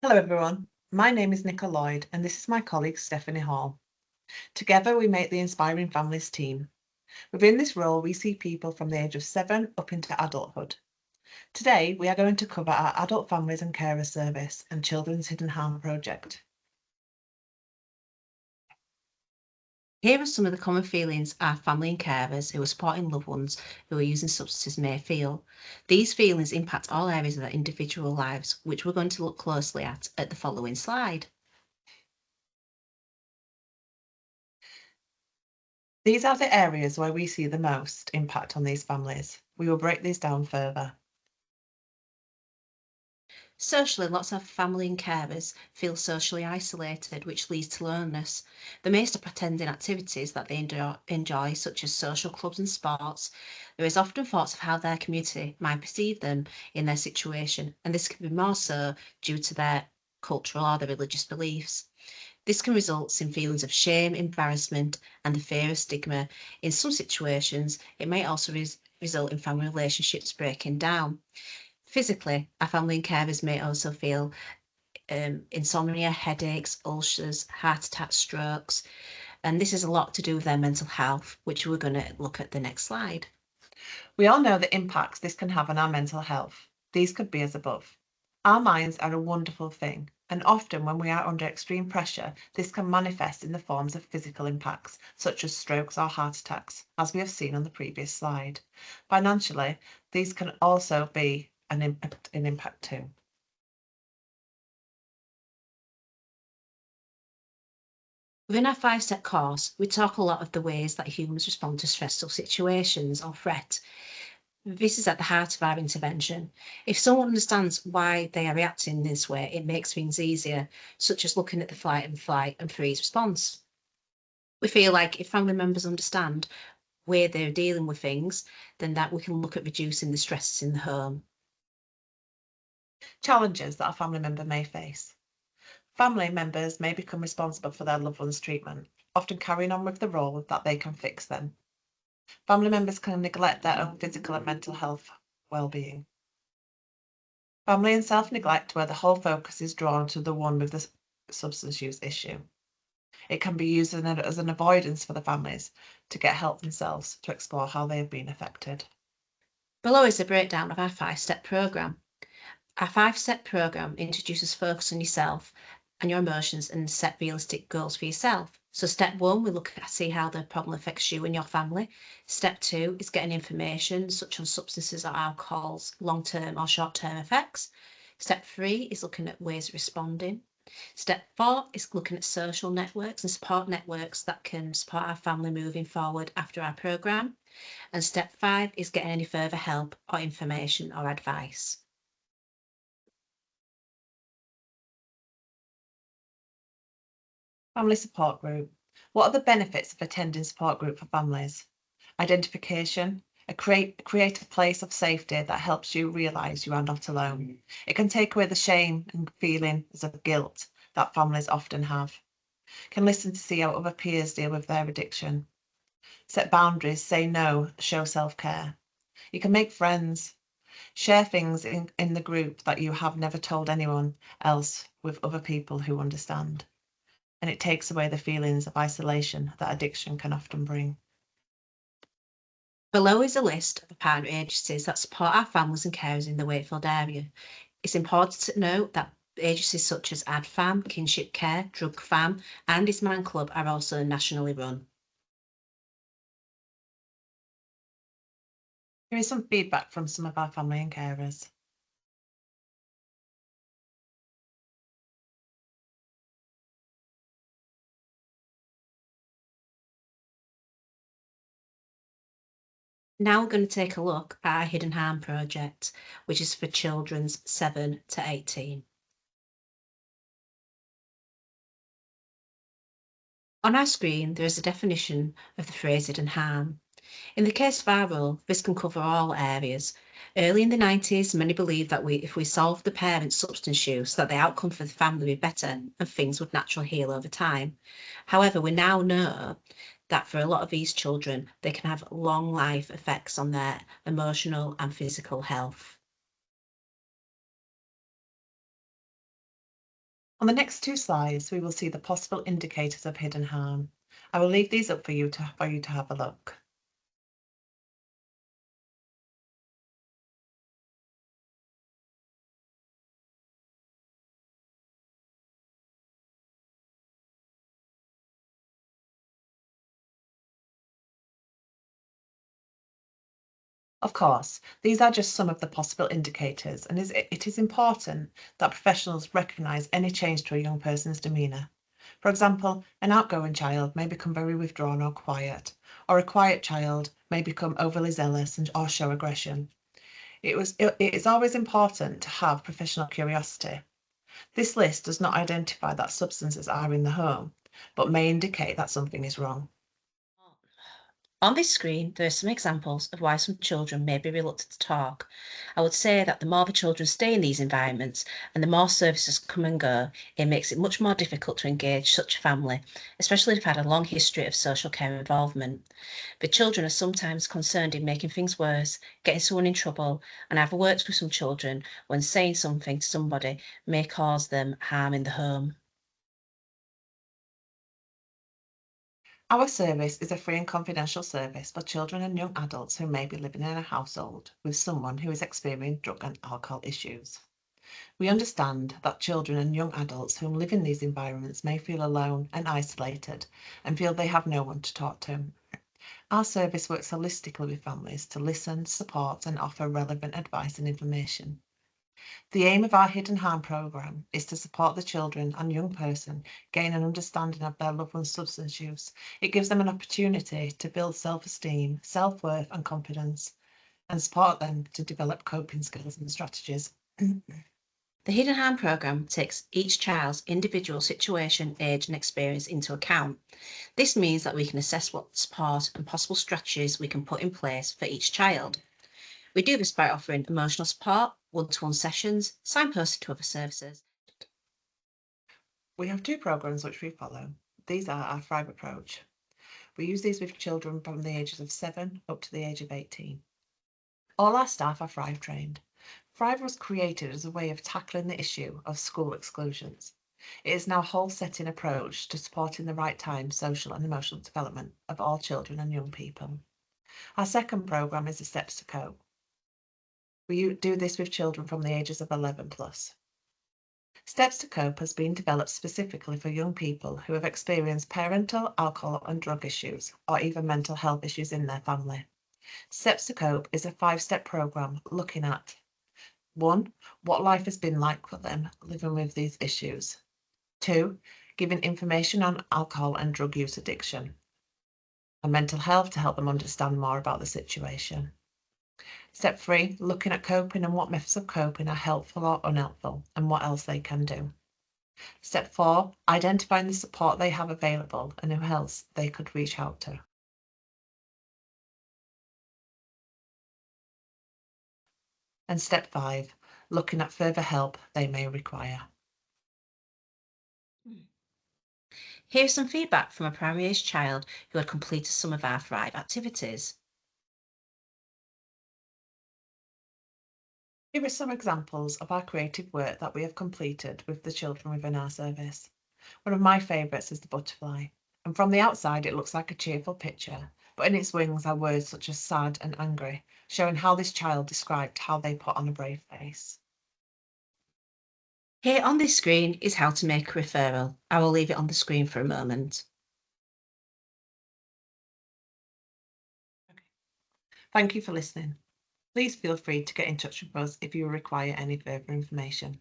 Hello everyone, my name is Nicola Lloyd and this is my colleague Stephanie Hall. Together we make the Inspiring Families team. Within this role we see people from the age of 7 up into adulthood. Today we are going to cover our Adult Families and Carer Service and Children's Hidden Harm project. Here are some of the common feelings our family and carers who are supporting loved ones who are using substances may feel. These feelings impact all areas of their individual lives, which we're going to look closely at the following slide. These are the areas where we see the most impact on these families. We will break these down further. Socially, lots of family and carers feel socially isolated, which leads to loneliness. They may stop attending activities that they enjoy, such as social clubs and sports. There is often thoughts of how their community might perceive them in their situation, and this can be more so due to their cultural or their religious beliefs. This can result in feelings of shame, embarrassment, and the fear of stigma. In some situations, it may also result in family relationships breaking down. Physically, our family and carers may also feel insomnia, headaches, ulcers, heart attacks, strokes, and this is a lot to do with their mental health, which we're going to look at the next slide. We all know the impacts this can have on our mental health. These could be as above. Our minds are a wonderful thing, and often when we are under extreme pressure, this can manifest in the forms of physical impacts, such as strokes or heart attacks, as we have seen on the previous slide. Financially, these can also be an impact too. Within our 5-step course, we talk a lot of the ways that humans respond to stressful situations or threat. This is at the heart of our intervention. If someone understands why they are reacting this way, it makes things easier, such as looking at the flight and freeze response. We feel like if family members understand where they're dealing with things, then that we can look at reducing the stresses in the home. Challenges that a family member may face. Family members may become responsible for their loved one's treatment, often carrying on with the role that they can fix them. Family members can neglect their own physical and mental health well-being. Family and self-neglect, where the whole focus is drawn to the one with the substance use issue. It can be used as an avoidance for the families to get help themselves to explore how they have been affected. Below is a breakdown of our 5-step programme. Our 5-step programme introduces focus on yourself and your emotions and set realistic goals for yourself. So step 1, we look at see how the problem affects you and your family. Step 2 is getting information such on substances or alcohol's long-term or short-term effects. Step 3 is looking at ways of responding. Step 4 is looking at social networks and support networks that can support our family moving forward after our programme. And step 5 is getting any further help or information or advice. Family support group. What are the benefits of attending support group for families? Identification. Create a place of safety that helps you realise you are not alone. It can take away the shame and feelings of guilt that families often have. Can listen to see how other peers deal with their addiction. Set boundaries, say no, show self-care. You can make friends, share things in the group that you have never told anyone else with other people who understand. And it takes away the feelings of isolation that addiction can often bring. Below is a list of the partner agencies that support our families and carers in the Wakefield area. It's important to note that agencies such as AdFam, Kinship Care, Drug Fam, and Isman Club are also nationally run. Here is some feedback from some of our family and carers. Now we're going to take a look at our Hidden Harm project, which is for children's 7 to 18. On our screen, there is a definition of the phrase hidden harm. In the case of our role, this can cover all areas. Early in the 90s, many believed that if we solved the parents' substance use, that the outcome for the family would be better and things would naturally heal over time. However, we now know that for a lot of these children, they can have long life effects on their emotional and physical health. On the next two slides, we will see the possible indicators of hidden harm. I will leave these up for you to have a look. Of course, these are just some of the possible indicators, and it is important that professionals recognise any change to a young person's demeanour. For example, an outgoing child may become very withdrawn or quiet, or a quiet child may become overly zealous or show aggression. It is always important to have professional curiosity. This list does not identify that substances are in the home, but may indicate that something is wrong. On this screen, there are some examples of why some children may be reluctant to talk. I would say that the more the children stay in these environments and the more services come and go, it makes it much more difficult to engage such a family, especially if they've had a long history of social care involvement. The children are sometimes concerned in making things worse, getting someone in trouble, and I've worked with some children when saying something to somebody may cause them harm in the home. Our service is a free and confidential service for children and young adults who may be living in a household with someone who has experienced drug and alcohol issues. We understand that children and young adults who live in these environments may feel alone and isolated and feel they have no one to talk to. Our service works holistically with families to listen, support, and offer relevant advice and information. The aim of our Hidden Harm programme is to support the children and young person gain an understanding of their loved one's substance use. It gives them an opportunity to build self-esteem, self-worth and confidence, and support them to develop coping skills and strategies. The Hidden Harm programme takes each child's individual situation, age, and experience into account. This means that we can assess what support and possible strategies we can put in place for each child. We do this by offering emotional support, one-to-one sessions, signposted to other services. We have two programmes which we follow. These are our Thrive approach. We use these with children from the ages of 7 up to the age of 18. All our staff are Thrive trained. Thrive was created as a way of tackling the issue of school exclusions. It is now a whole setting approach to supporting the right time social and emotional development of all children and young people. Our second programme is the Steps to Cope. We do this with children from the ages of 11 plus. Steps to Cope has been developed specifically for young people who have experienced parental, alcohol and drug issues or even mental health issues in their family. Steps to Cope is a 5-step programme looking at 1. What life has been like for them living with these issues. 2. Giving information on alcohol and drug use addiction and mental health to help them understand more about the situation. Step 3, looking at coping and what methods of coping are helpful or unhelpful and what else they can do. Step 4, identifying the support they have available and who else they could reach out to. And step 5, looking at further help they may require. Here's some feedback from a primary age child who had completed some of our Thrive activities. Here are some examples of our creative work that we have completed with the children within our service. One of my favourites is the butterfly, and from the outside it looks like a cheerful picture, but in its wings are words such as sad and angry, showing how this child described how they put on a brave face. Here on this screen is how to make a referral. I will leave it on the screen for a moment. Thank you for listening. Please feel free to get in touch with us if you require any further information.